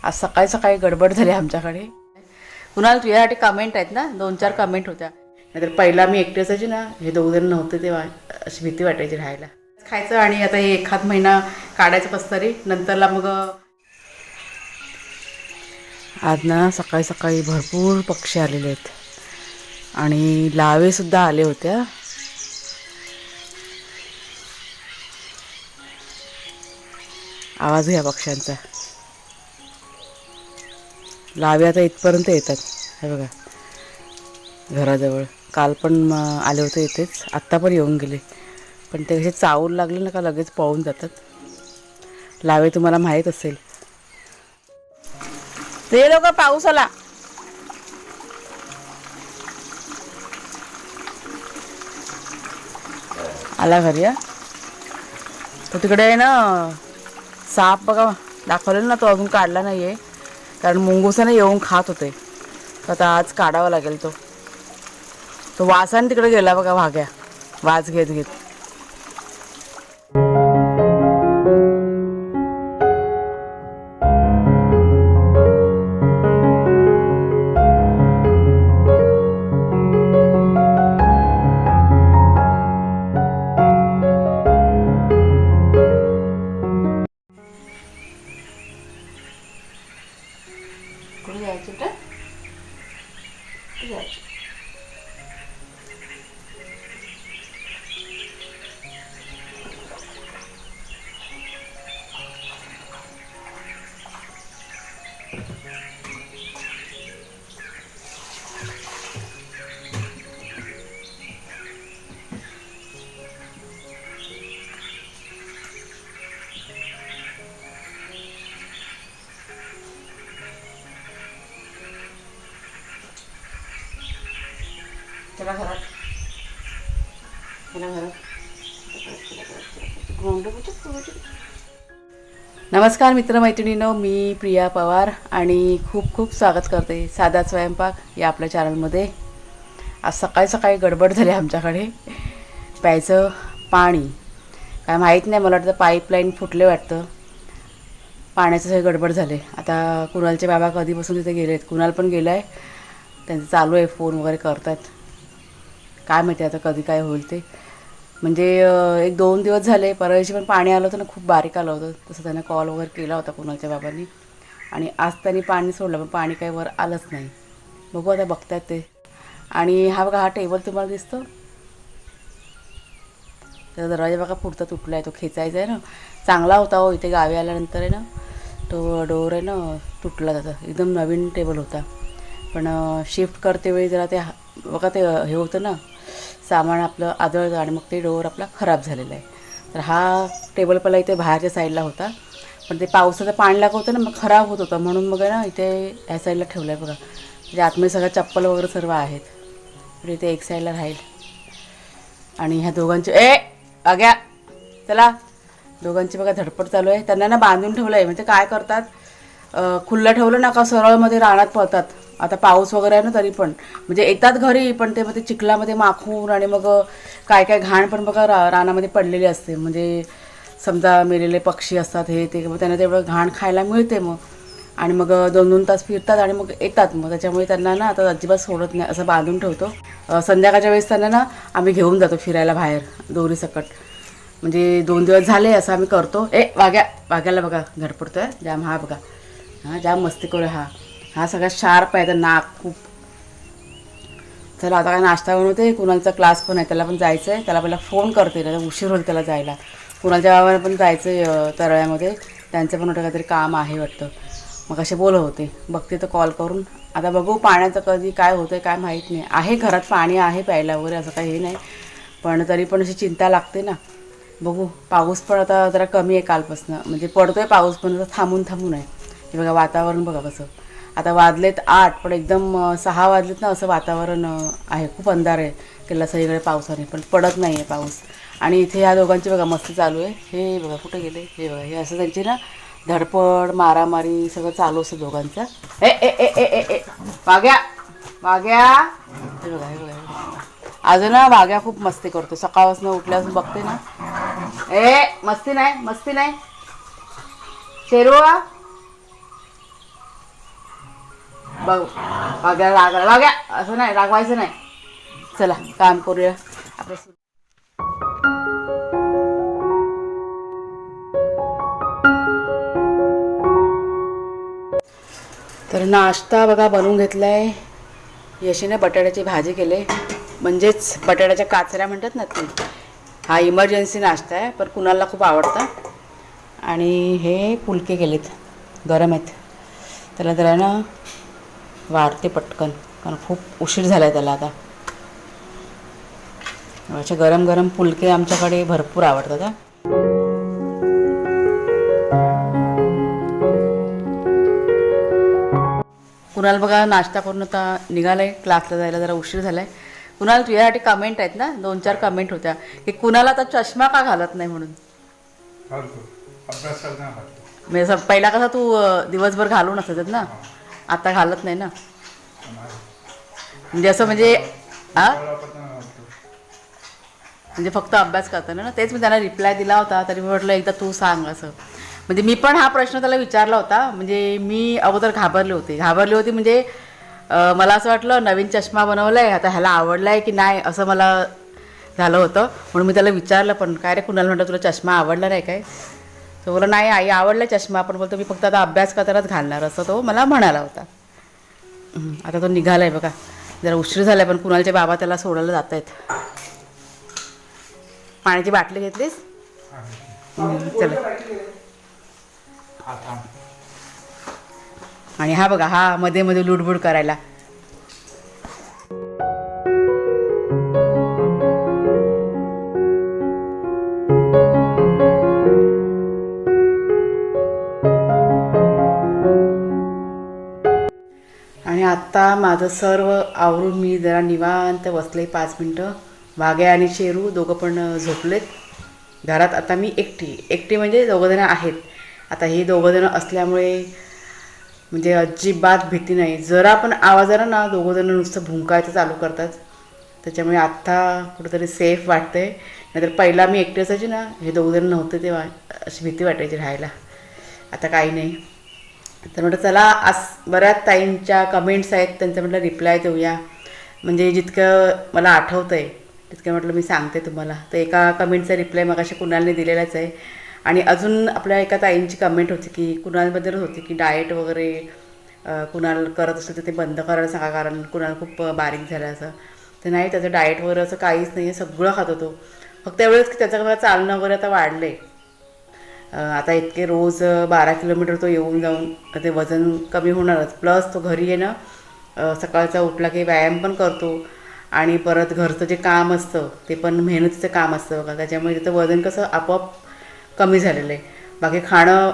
आज सकाळी सकाळी गडबड झाली आमच्याकडे. कुणाल तुझ्यासाठी कमेंट आहेत ना, 2-4 कमेंट होत्या. नाहीतर पहिला मी एकटी असायची ना, हे 2 जण नव्हते तेव्हा अशी भीती वाटायची राहायला. खायचं आणि आता हे एखाद महिना काढायचं कसं तरी, नंतरला मग आज ना सकाळी सकाळी भरपूर पक्षी आलेले आहेत आणि लावेसुद्धा आले होत्या. आवाज घ्या पक्ष्यांचा. लावे आता इथपर्यंत येतात, हे बघा घराजवळ. काल पण आले होते इथेच, आत्ता पण येऊन गेले. पण ते कसे चावून लागले ना का लगेच पळून जातात. लावे तुम्हाला माहीत असेल. ते लोक पाऊस आला. आला घरी. तो तिकडे आहे ना साप बघा दाखवलेला ना, तो अजून काढला नाही आहे कारण मुंगूसाने येऊन खात होते. तर आता आज काढावा लागेल. तो वासाने तिकडे गेला बघा वाघ्या, वास घेत घेत. कुठे जायचं का? जायचं. चला घरात. नमस्कार मित्रमैत्रिणींनो, मी प्रिया पवार आणि खूप खूप स्वागत करते साधा स्वयंपाक या आपल्या चॅनलमध्ये. आज सकाळी सकाळी गडबड झाली आमच्याकडे. प्यायचं पाणी काय माहीत नाही, मला वाटतं पाईपलाईन फुटले वाटतं. पाण्याचं सगळे गडबड झाले. आता कुणालचे बाबा कधीपासून तिथे गेलेत. कुणाल पण गेला आहे, त्यांचं चालू आहे, फोन वगैरे करतात. काय माहिती आता कधी काय होईल ते. म्हणजे 1-2 दिवस झाले. परवा दिवशी पण पाणी आलं होतं ना, खूप बारीक आलं होतं. तसं त्यांना कॉल वगैरे केला होता कुणालच्या बाबांनी. आणि आज त्यांनी पाणी सोडलं पण पाणी काही वर आलंच नाही. बघू आता बघतायत ते. आणि हा बघा, हा टेबल तुम्हाला दिसतो, त्याचा दरवाजा बघा पुढचा तुटला आहे. तो खेचायचा आहे ना, चांगला होता हो. इथे गावी आल्यानंतर आहे ना, तो डोर आहे ना तुटला त्याचा. एकदम नवीन टेबल होता. पण शिफ्ट करते वेळी जरा ते बघा ते हे होतं ना, सामान आपलं आदळतं आणि मग ते डोअर आपला खराब झालेला आहे. तर हा टेबल पहिला इथे बाहेरच्या साईडला होता, पण ते पावसाचं पाणी लागत होतं ना, मग खराब होत होतं. म्हणून मग ना इथे ह्या साईडला ठेवलं आहे बघा. म्हणजे आतमध्ये सगळं चप्पल वगैरे सर्व आहेत. तर इथे एक साईडला राहील. आणि ह्या दोघांचे आग्या चला, दोघांची बघा धडपड चालू आहे. त्यांना ना बांधून ठेवलं आहे. म्हणजे काय करतात, खुल्लं ठेवलं ना का सरळमध्ये रानात पळतात. आता पाऊस वगैरे आहे ना तरी पण म्हणजे येतात घरी, पण ते मग ते चिखलामध्ये माखून आणि मग काय काय घाण पण बघा रानामध्ये पडलेली असते. म्हणजे समजा मेलेले पक्षी असतात हे ते, मग त्यांना तेवढं घाण खायला मिळते मग. आणि मग 2-2 तास फिरतात आणि मग येतात. मग त्याच्यामुळे त्यांना ना आता अजिबात सोडत नाही, असं बांधून ठेवतो. संध्याकाळच्या वेळेस त्यांना ना आम्ही घेऊन जातो फिरायला बाहेर दोरीसकट. म्हणजे 2 दिवस झाले असं आम्ही करतो. वाघ्याला बघा धडपडतो आहे जाम. हा बघा, हा जाम मस्ती करू. हा सगळ्यात शार्प आहे. तर नाक खूप. चला आता काय नाश्ता बनवते. कुणालचा क्लास पण आहे, त्याला पण जायचं आहे. त्याला पहिला फोन करते ना, उशीर होईल त्याला जायला. कुणालच्या बाबांना पण जायचं आहे तळ्यामध्ये, त्यांचं पण काहीतरी काम आहे वाटतं. मग असे बोलत होते, बघते तर कॉल करून. आता बघू पाण्याचं कधी काय होतं आहे काय माहीत नाही. आहे घरात पाणी आहे प्यायला वगैरे, असं काही हे नाही. पण तरी पण अशी चिंता लागते ना. बघू. पाऊस पण आता जरा कमी आहे कालपासून. म्हणजे पडतो आहे पाऊस पण थांबून थांबून आहे. हे बघा वातावरण बघा कसं. आता वाजलेत 8 पण एकदम 6 वाजलेत ना, असं वातावरण आहे. खूप अंधार आहे केला सगळीकडे पावसाने, पण पडत नाही आहे पाऊस. आणि इथे ह्या दोघांची बघा मस्ती चालू आहे. हे बघा कुठे गेले, हे बघा. हे असं त्यांची ना धडपड मारामारी सगळं चालू असतं दोघांचं. ए ए ए ए ए ए वाघ्या वाघ्या, हे बघा हे बघा. अजून ना वाघ्या खूप मस्ती करतो. सकाळपासून उठल्यापासून बघते ना. मस्ती नाही, मस्ती नाही. शेरू बघ वाग्याला राग वाग्या असं नाही रागवायचं नाही. चला काम करूया आपलं. तर नाश्ता बघा बनवून घेतला आहे. यशीने बटाट्याची भाजी केली, म्हणजेच बटाट्याच्या काचऱ्या म्हणतात ना ती. हा इमर्जन्सी नाश्ता आहे पण कुणाला खूप आवडतं. आणि हे फुलके केलेत, गरम आहेत. त्याला जरा ना वाढते पटकन, कारण खूप उशीर झाला आहे त्याला आता. असे गरम गरम फुलके आमच्याकडे भरपूर आवडतात. हा कुणाल बघा नाश्ता करून आता निघालाय क्लासला जायला, जरा उशीर झालाय. कुणाल तुझ्यासाठी कमेंट आहेत ना, 2-4 कमेंट होत्या की कुणाला आता चष्मा का घालत नाही म्हणून. म्हणजे पहिला कसा तू दिवसभर घालून असत ना, आता घालत नाही ना. म्हणजे असं म्हणजे म्हणजे फक्त अभ्यास करताना ना. तेच मी त्यांना रिप्लाय दिला होता, तरी मी म्हटलं एकदा तू सांग असं. म्हणजे मी पण हा प्रश्न त्याला विचारला होता. म्हणजे मी अगोदर घाबरले होती म्हणजे मला असं वाटलं नवीन चष्मा बनवला आहे आता, ह्याला आवडला आहे की नाही असं मला झालं होतं. म्हणून मी त्याला विचारलं पण काय रे कुणाला म्हटलं तुला चष्मा आवडला नाही काय. तो बोला नाही आई आवडला चष्मा, पण बोलतो मी फक्त आता अभ्यास करतानाच घालणार असं तो मला म्हणाला होता. आता तो निघाला आहे बघा, जरा उशीर झाला आहे पण कुणालचे बाबा त्याला सोडायला जात आहेत. पाण्याची बाटली घेतलीस? चला. आणि हा बघा हा मध्ये मध्ये लुडबुड करायला. आणि आत्ता माझं सर्व आवरून मी जरा निवांत बसले 5 मिनटं. वाघ्या आणि शेरू दोघं पण झोपलेत. घरात आता मी एकटी म्हणजे दोघंजणं आहेत. आता हे दोघंजणं असल्यामुळे म्हणजे अजिबात भीती नाही. जरा पण आवाज आला ना दोघंजणं नुसतं भुंकायचं चालू करतात. त्याच्यामुळे आत्ता कुठंतरी सेफ वाटतंय. नाहीतर पहिला मी एकटी असायची ना, हे दोघंजणं नव्हते तेव्हा अशी भीती वाटायची राहायला. आता काही नाही. तर म्हटलं चला आज बऱ्याच ताईंच्या कमेंट्स आहेत, त्यांचं म्हटलं रिप्लाय देऊया. म्हणजे जितकं मला आठवतं आहे तितकं म्हटलं मी सांगते तुम्हाला. तर एका कमेंटचा रिप्लाय मगाशी कुणालने दिलेलाच आहे. आणि अजून आपल्या एका ताईंची कमेंट होती की कुणालबद्दल होती की डाएट वगैरे कुणाल करत असेल तर ते बंद करायला सांगा, कारण कुणाल खूप बारीक झालं असं. तर नाही, त्याचं डाएट वगैरे असं काहीच नाही आहे, सगळं खात होतो. फक्त एवढंच की त्याचं मला चालणं वगैरे आता वाढलं आहे. आता इतके रोज 12 किलोमीटर तो येऊन जाऊन ते वजन कमी होणारच. प्लस तो घरी आहे ना सकाळचा उठला की व्यायाम पण करतो आणि परत घरचं जे काम असतं ते पण मेहनतीचं काम असतं बघा. त्याच्यामुळे त्याचं वजन कसं आपोआप कमी झालेलं आहे. बाकी खाणं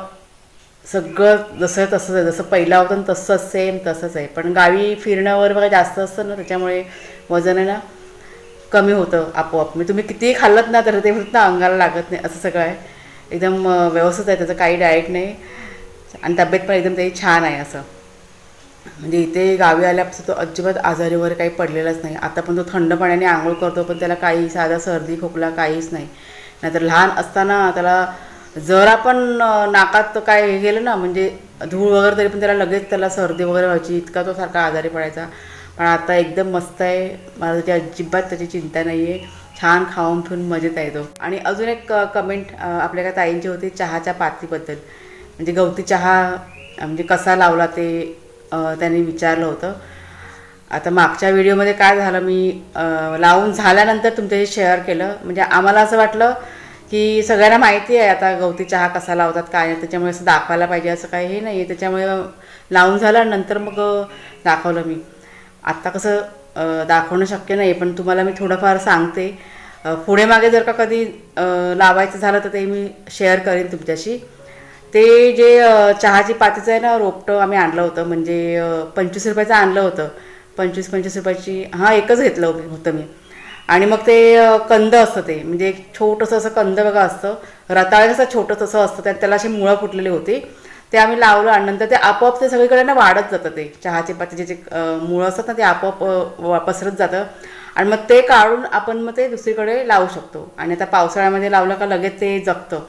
सगळं जसं तसंच आहे, जसं पहिला होतं तसंच सेम तसंच आहे. पण गावी फिरणं वगैरे बघा जास्त असतं ना, त्याच्यामुळे वजन आहे ना कमी होतं आपोआप. मी तुम्ही कितीही खाल्लत ना तर ते फक्त अंगाला लागत नाही असं सगळं आहे. एकदम व्यवस्थित आहे, त्याचं काही डाएट नाही आणि तब्येत पण एकदम त्याची छान आहे असं. म्हणजे इथे गावी आल्यापासून तो अजिबात आजारी वगैरे काही पडलेलाच नाही. आता पण तो थंड पाण्याने आंघोळ करतो पण त्याला काही साधा सर्दी खोकला काहीच नाही. नाहीतर लहान असताना त्याला जरा पण नाकात काय हे गेलं ना म्हणजे धूळ वगैरे तरी पण त्याला लगेच त्याला सर्दी वगैरे व्हायची, इतका तो सारखा आजारी पडायचा. पण आता एकदम मस्त आहे, मला त्याची अजिबात त्याची चिंता नाही आहे. छान खाऊन पिऊन मजेत आहे तो. आणि अजून एक कमेंट आपल्या का ताईंची होती चहाच्या पातीबद्दल. म्हणजे गवती चहा म्हणजे कसा लावला ते त्यांनी विचारलं होतं. आता मागच्या व्हिडिओमध्ये काय झालं, मी लावून झाल्यानंतर तुमच्याशी शेअर केलं. म्हणजे आम्हाला असं वाटलं की सगळ्यांना माहिती आहे आता गवती चहा कसा लावतात काय नाही, त्याच्यामुळे असं दाखवायला पाहिजे असं काही हे नाही आहे. त्याच्यामुळे लावून झाल्यानंतर मग दाखवलं मी. आत्ता कसं दाखवणं शक्य नाही, पण तुम्हाला मी थोडंफार सांगते. पुढे मागे जर का कधी लावायचं झालं तर ते मी शेअर करेन तुमच्याशी. ते जे चहाची पातीचं आहे ना रोपटं आम्ही आणलं होतं, म्हणजे 25 रुपयाचं आणलं होतं. 25 रुपयाची हां एकच घेतलं होतं मी. आणि मग ते कंद असतं ते म्हणजे एक छोटंसं असं कंद बघा असतं, रताळे कसं छोटं तसं असतं, त्याला अशी मुळं फुटलेली होती. ते आम्ही लावलं आणि नंतर ते आपोआप ते सगळीकडे ना वाढत जातं. ते चहाची पातीचे जे मुळं असतात ना ते आपोआप पसरत जातं आणि मग ते काढून आपण मग ते दुसरीकडे लावू शकतो. आणि आता पावसाळ्यामध्ये लावलं का लगेच ते जगतं.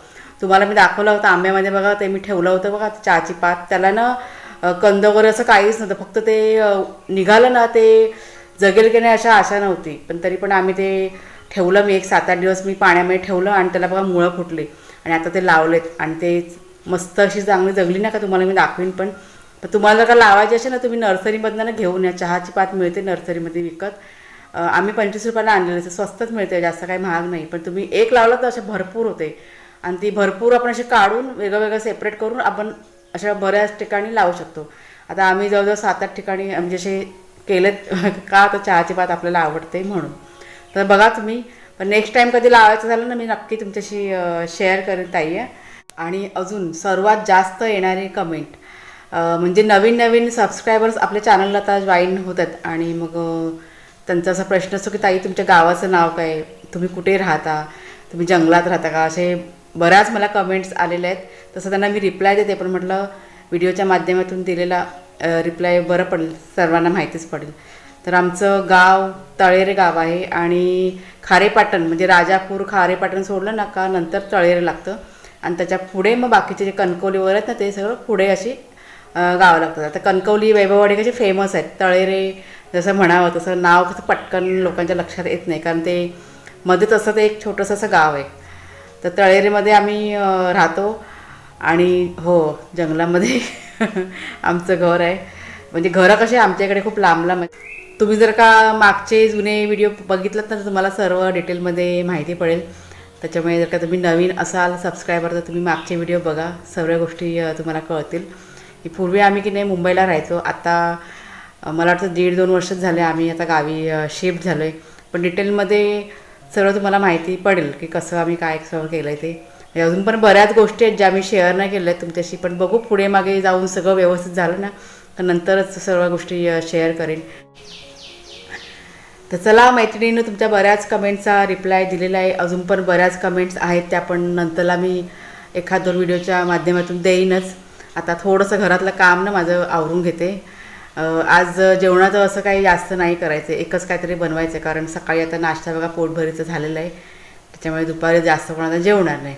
तुम्हाला मी दाखवलं होतं आंब्यामध्ये बघा, ते मी ठेवलं होतं बघा चहाची पात, त्याला ना कंद वगैरे असं काहीच नव्हतं. फक्त ते निघालं ना ते जगेल की नाही अशा आशा नव्हती. पण तरी पण आम्ही ते ठेवलं. मी एक 7-8 दिवस मी पाण्यामध्ये ठेवलं आणि त्याला बघा मुळं फुटली आणि आता ते लावलेत आणि ते मस्त अशी चांगली जगली ना का तुम्हाला मी दाखवीन. पण तुम्हाला का लावायची असेल ना तुम्ही नर्सरीमधनं ना घेऊन या. चहाची पात मिळते नर्सरीमध्ये विकत. आम्ही 25 रुपयाला आणलेलं, स्वस्तच मिळते, जास्त काही महाग नाही. पण तुम्ही एक लावलं तर असे भरपूर होते आणि ती भरपूर आपण असे काढून वेगळं सेपरेट करून आपण अशा बऱ्याच ठिकाणी लावू शकतो. आता आम्ही जवळजवळ 7-8 ठिकाणी म्हणजे असे केलेत का तर चहाची पात आपल्याला आवडते म्हणून. तर बघा तुम्ही. पण नेक्स्ट टाईम कधी लावायचं झालं ना मी नक्की तुमच्याशी शेअर करेन ताई. आणि अजून सर्वात जास्त येणारी कमेंट म्हणजे नवीन सबस्क्रायबर्स आपल्या चॅनलला आता जॉईन होतात आणि मग त्यांचा असा प्रश्न असतो की ताई तुमच्या गावाचं नाव काय, तुम्ही कुठे राहता, तुम्ही जंगलात राहता का, असे बऱ्याच मला कमेंट्स आलेले आहेत. तसं त्यांना मी रिप्लाय देते, पण म्हटलं व्हिडिओच्या माध्यमातून दिलेला रिप्लाय बरं पडेल, सर्वांना माहितीच पडेल. तर आमचं गाव तळेरे गाव आहे आणि खारेपाटण म्हणजे राजापूर खारेपाटण सोडलं ना का नंतर तळेरे लागतं आणि त्याच्या पुढे मग बाकीचे जे कणकवली वगैरे आहेत ना ते सगळं पुढे अशी गावं लागतात. आता कणकवली वैभववाडी कशी फेमस आहेत, तळेरे जसं म्हणावं तसं नाव कसं पटकन लोकांच्या लक्षात येत नाही कारण ते मध्ये तसं ते एक छोटंसं असं गाव आहे. तर तळेरेमध्ये आम्ही राहतो आणि हो जंगलामध्ये आमचं घर आहे. म्हणजे घरं कसे आमच्याकडे खूप लांब लांब. तुम्ही जर का मागचे जुने व्हिडिओ बघितलात ना तर तुम्हाला सर्व डिटेलमध्ये माहिती पडेल. त्याच्यामुळे जर का तुम्ही नवीन असाल सबस्क्रायबर तर तुम्ही मागचे व्हिडिओ बघा, सर्व गोष्टी तुम्हाला कळतील. की पूर्वी आम्ही की नाही मुंबईला राहायचो. आता मला वाटतं 1.5-2 वर्षच झाले आम्ही आता गावी शिफ्ट झालो आहे. पण डिटेलमध्ये सर्व तुम्हाला माहिती पडेल की कसं आम्ही काय सगळं केलं आहे ते. अजून पण बऱ्याच गोष्टी आहेत ज्या मी शेअर नाही केल्या आहेत तुमच्याशी. पण बघू पुढे मागे जाऊन सगळं व्यवस्थित झालं ना तर नंतरच सर्व गोष्टी शेअर करेन. तर चला मैत्रिणीनं तुमच्या बऱ्याच कमेंट्सचा रिप्लाय दिलेला आहे. अजून पण बऱ्याच कमेंट्स आहेत त्या पण नंतरला मी 1-2 व्हिडिओच्या माध्यमातून देईनच. आता थोडंसं घरातलं काम ना माझं आवरून घेते. आज जेवणाचं असं काही जास्त नाही करायचं, एकच काहीतरी बनवायचं कारण सकाळी आता नाश्ता बघा पोटभरीचं झालेलं आहे. त्याच्यामुळे दुपारी जास्त कोणाला जेवणार नाही.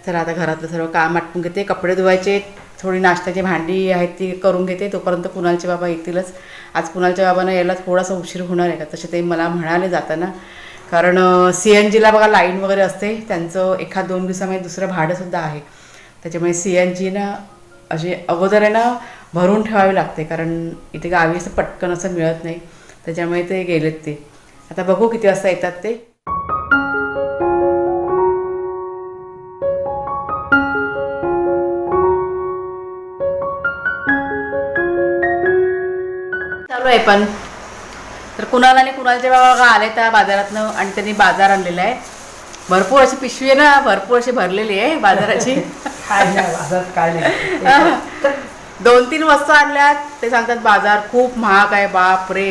चला आता घरातलं सर्व काम आटपून घेते. कपडे धुवायचे, थोडी नाश्त्याची भांडी आहेत ती करून घेते. तोपर्यंत कुणालचे बाबा येतीलच. आज कुणालच्या बाबांना यायला थोडासा उशीर होणार आहे का तसे ते मला म्हणाले जाताना. कारण CNGला बघा लाईन वगैरे असते, त्यांचं 1-2 दिवसामध्ये दुसरं भाडंसुद्धा आहे. त्याच्यामुळे CNG ना असे अगोदर आहे ना भरून ठेवावी लागते कारण इथे गावी असं पटकन असं मिळत नाही. त्याच्यामुळे ते गेलेत ते. आता बघू किती वाजता येतात ते. चालू आहे पण. तर कुणाला आणि कुणालचे बाबा आले त्या बाजारातनं आणि त्यांनी बाजार आणलेला आहे. भरपूर अशी पिशवी आहे ना, भरपूर अशी भरलेली आहे बाजाराची. 2-3 वस्तू आणल्यात. ते सांगतात बाजार खूप महाग आहे, बाप रे.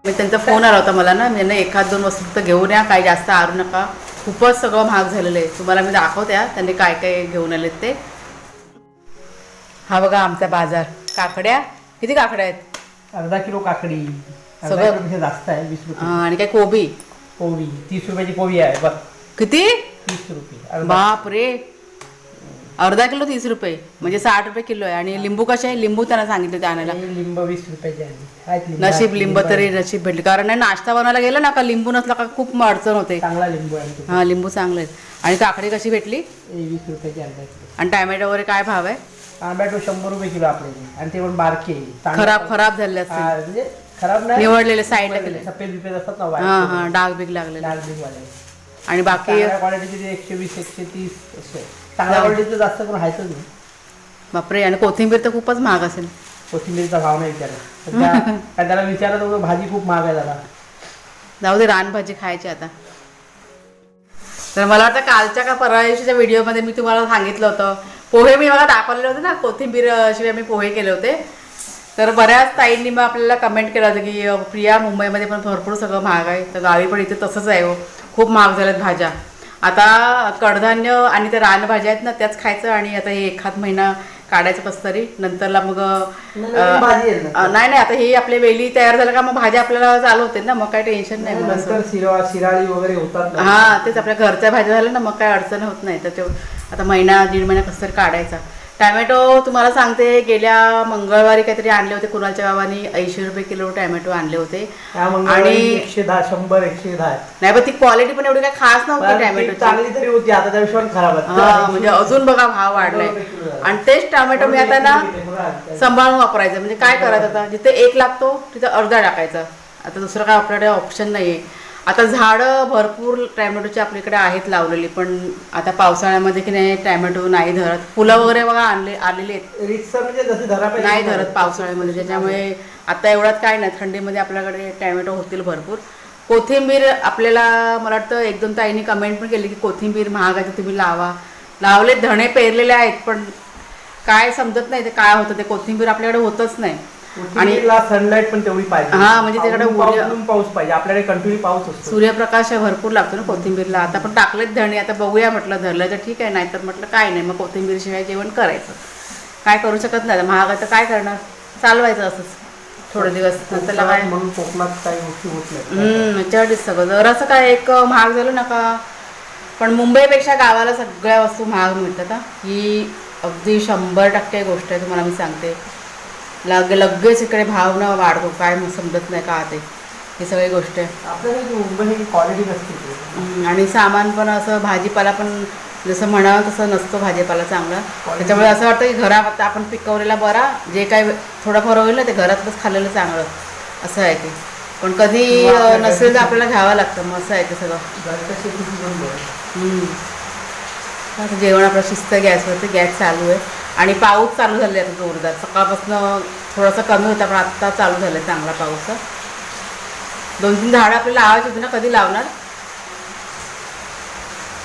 मी त्यांचा फोन आला होता मला ना, मी 1-2 वस्तू फक्त घेऊन या, काही जास्त आणू नका, खूपच सगळं महाग झालेलं आहे. तुम्हाला मी दाखवते त्यांनी काय काय घेऊन आलेत ते. हा बघा आमचा बाजार. काकड्या किती काकड्या आहेत? अर्धा किलो काकडी, सगळं जास्त आहे, 20 रुपये. आणि काय कोबी? कोबी 30 रुपयाची कोबी आहे बघ. किती? 30 रुपये. बाप रे. अर्धा किलो 30 रुपये म्हणजे 60 रुपये किलो आहे. आणि लिंबू कसे आहे? लिंबू त्यांना सांगितलं ते आणायला. लिंब 20 रुपयाचे आहे. नशीब लिंब तरी नशीब भेटली कारण नाश्ता बनवायला गेलं ना का लिंबू नसला का खूप अडचण होते. चांगला लिंबू आहे. हां लिंबू चांगले आहेत. आणि काकडी कशी भेटली? 20 रुपयाची अर्धा किलो. आणि टॅमॅटो वगैरे काय भाव आहे? टोमॅटो 100 रुपये किलो आपल्याकडे. आणि ते पण बारके खराब झाले असतील, म्हणजे खराब नाही, निवडलेले साईडला गेले. सफेद बिफेद असतात ना. हां हां डाग बिग लागलेले. डाग बिग वाले. आणि बाकी क्वालिटीचे 120-130 असे चांगल्या क्वालिटीचं जास्त करून व्हायच नाही. बापरे. आणि कोथिंबीर तर खूपच महाग असेल. कोथिंबीरचा भाव नाही विचारला. काय त्याला विचारलं तर भाजी खूप महाग आहे दादा. जाऊ दे, रानभाजी खायची आता. तर मला वाटतं कालच्या का परवा दिवशीच्या व्हिडिओमध्ये मी तुम्हाला सांगितलं होतं पोहे मी मला दाखवलेले होते ना, कोथिंबीर शिवाय मी पोहे केले होते. तर बऱ्याच ताईंनी मग आपल्याला कमेंट केलं होतं की प्रिया मुंबईमध्ये पण भरपूर सगळं महाग आहे. तर गावी पण इथे तसंच आहे हो, खूप महाग झाल्यात भाज्या. आता कडधान्य आणि त्या रानभाज्या आहेत ना त्याच खायचं. आणि आता हे 1 महिना काढायचं कसं तरी नंतरला मग नाही आता हे आपले वेली तयार झालं का मग भाज्या आपल्याला चालू होते ना, मग काय टेन्शन नाही. शिराळी वगैरे होतात. हां तेच आपल्या घरच्या भाज्या झाल्या ना मग काय अडचण होत नाही. तर ते आता 1-1.5 महिना कसं तरी काढायचा. टॅमॅटो तुम्हाला सांगते, गेल्या मंगळवारी काहीतरी आणले होते कुणालच्या बाबांनी 80 रुपये किलो टॅमॅटो आणले होते. आणि 110 100 110 नाही पण ती क्वालिटी पण एवढी काही खास नव्हती टॅमॅटोची. चांगली तरी होती, आता त्या हिशोबाने खराब हा म्हणजे अजून बघा भाव वाढलाय. आणि तेच टॅमॅटो मी आता ना सांभाळून वापरायचं. म्हणजे काय करायचं आता, जिथे 1 लागतो तिथे अर्धा टाकायचा. आता दुसरं काय आपल्याकडे ऑप्शन नाहीये. आता झाडं भरपूर टॅमॅटोची आपल्याकडे आहेत लावलेली, पण आता पावसाळ्यामध्ये की नाही टॅमॅटो नाही धरत. फुलं वगैरे बघा आलेली आहेत, नाही धरत पावसाळ्यामध्ये. त्याच्यामुळे आता एवढ्यात काय नाही, थंडीमध्ये आपल्याकडे टॅमॅटो होतील भरपूर. कोथिंबीर आपल्याला मला वाटतं 1-2 ताईंनी कमेंट पण केली की कोथिंबीर महाग आहे तर तुम्ही लावा. लावले, धणे पेरलेले आहेत, पण काय समजत नाही ते काय होतं. ते कोथिंबीर आपल्याकडे होतच नाही. आणि सनलाईट पण तेवढी पाहिजे. हा म्हणजे त्याकडे पाऊस पाहिजे, आपल्याकडे कंटिन्यू पाऊस असतो, सूर्यप्रकाश भरपूर लागतो ना कोथिंबीरला. आता पण टाकलेत धणे, आता बघूया म्हटलं धरलं तर ठीक आहे, नाहीतर म्हटलं काय नाही, मग कोथिंबीर शिवाय जेवण करायचं. काय करू शकत नाही, महाग तर काय करणार, चालवायचं असंच थोडे दिवस. नंतर काय म्हणून कोकणात काही गोष्टी होत नाही. याच्यासाठीच सगळं जरासं काय एक महाग झालं नका. पण मुंबईपेक्षा गावाला सगळ्या वस्तू महाग मिळतात. ही अगदी 100% गोष्ट आहे, तुम्हाला मी सांगते. लगेच इकडे भाव न वाढतो, काय समजत नाही का ते, ही सगळी गोष्ट आहे. आपल्याकडे मुंबई क्वालिटी नसते. आणि सामान पण असं भाजीपाला पण जसं म्हणावं तसं नसतो भाजीपाला चांगला. त्याच्यामुळे असं वाटतं की घरात आपण पिकवलेला बरा, जे काय थोडंफार होईल ना ते घरातच खाल्लेलं चांगलं, असं आहे ते. पण कधी नसेल तर आपल्याला घ्यावं लागतं, मग असं आहे ते सगळं. जेवण आपलं शिस्त गॅसवरती, गॅस चालू आहे. आणि पाऊस चालू झाले आता जोरदार. सकाळपासून थोडासा कमी होता, पण आत्ता चालू झाला आहे चांगला पाऊस. 2-3 झाडं आपल्याला लावायची होती ना, कधी लावणार?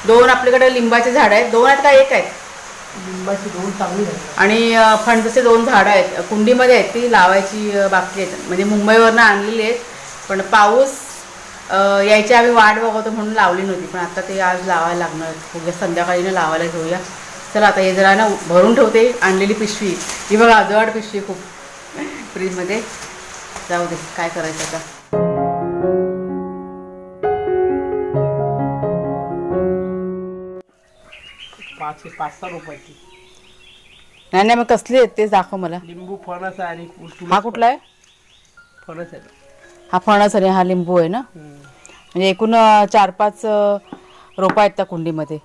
2 आपल्याकडे लिंबाचे झाडं आहेत. 2 आहेत का 1 आहेत? लिंबाची 2 चांगली आहेत. आणि फणसाचे 2 झाडं आहेत, कुंडीमध्ये आहेत, ती लावायची बाकी आहेत. म्हणजे मुंबईवरनं आणलेली आहेत, पण पाऊस यायची आम्ही वाट बघतो म्हणून लावली नव्हती. पण आता ते आज लावायला लागणार, उद्या संध्याकाळीनं लावायला घेऊया. चला आता हे जरा ना भरून ठेवते आणलेली पिशवी. ही बघा जड पिशवी खूप फ्रीजमध्ये. जाऊ दे, काय करायचं आता. ₹5-6 नाही मग कसली आहेत तेच दाखव मला. लिंबू, फणस आणि हा कुठला आहे? फणस आहे. हा फणस आणि हा लिंबू आहे ना. म्हणजे एकूण 4-5 रोपं आहेत त्या कुंडीमध्ये.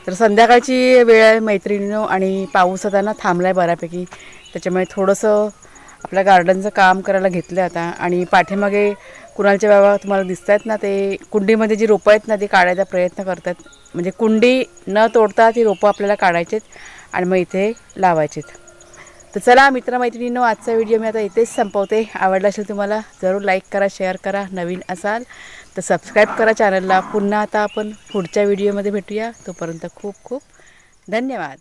तर संध्याकाळची वेळ आहे मैत्रिणीनो, आणि पाऊस आता ना थांबला आहे बऱ्यापैकी. त्याच्यामुळे थोडंसं आपल्या गार्डनचं काम करायला घेतलं आता. आणि पाठीमागे कुणालचे बाबा तुम्हाला दिसत आहेत ना, ते कुंडीमध्ये जी रोपं आहेत ना ती काढायचा प्रयत्न करतात. म्हणजे कुंडी न तोडता ती रोपं आपल्याला काढायचेत आणि मग इथे लावायचेत. तर चला मित्रमैत्रिणींनो, आजचा व्हिडिओ मी आता इथेच संपवते. आवडला असेल तुम्हाला जरूर लाईक करा, शेअर करा. नवीन असाल तर सबस्क्राईब करा चॅनलला. पुन्हा आता आपण पुढच्या व्हिडिओमध्ये भेटूया. तोपर्यंत खूप खूप धन्यवाद.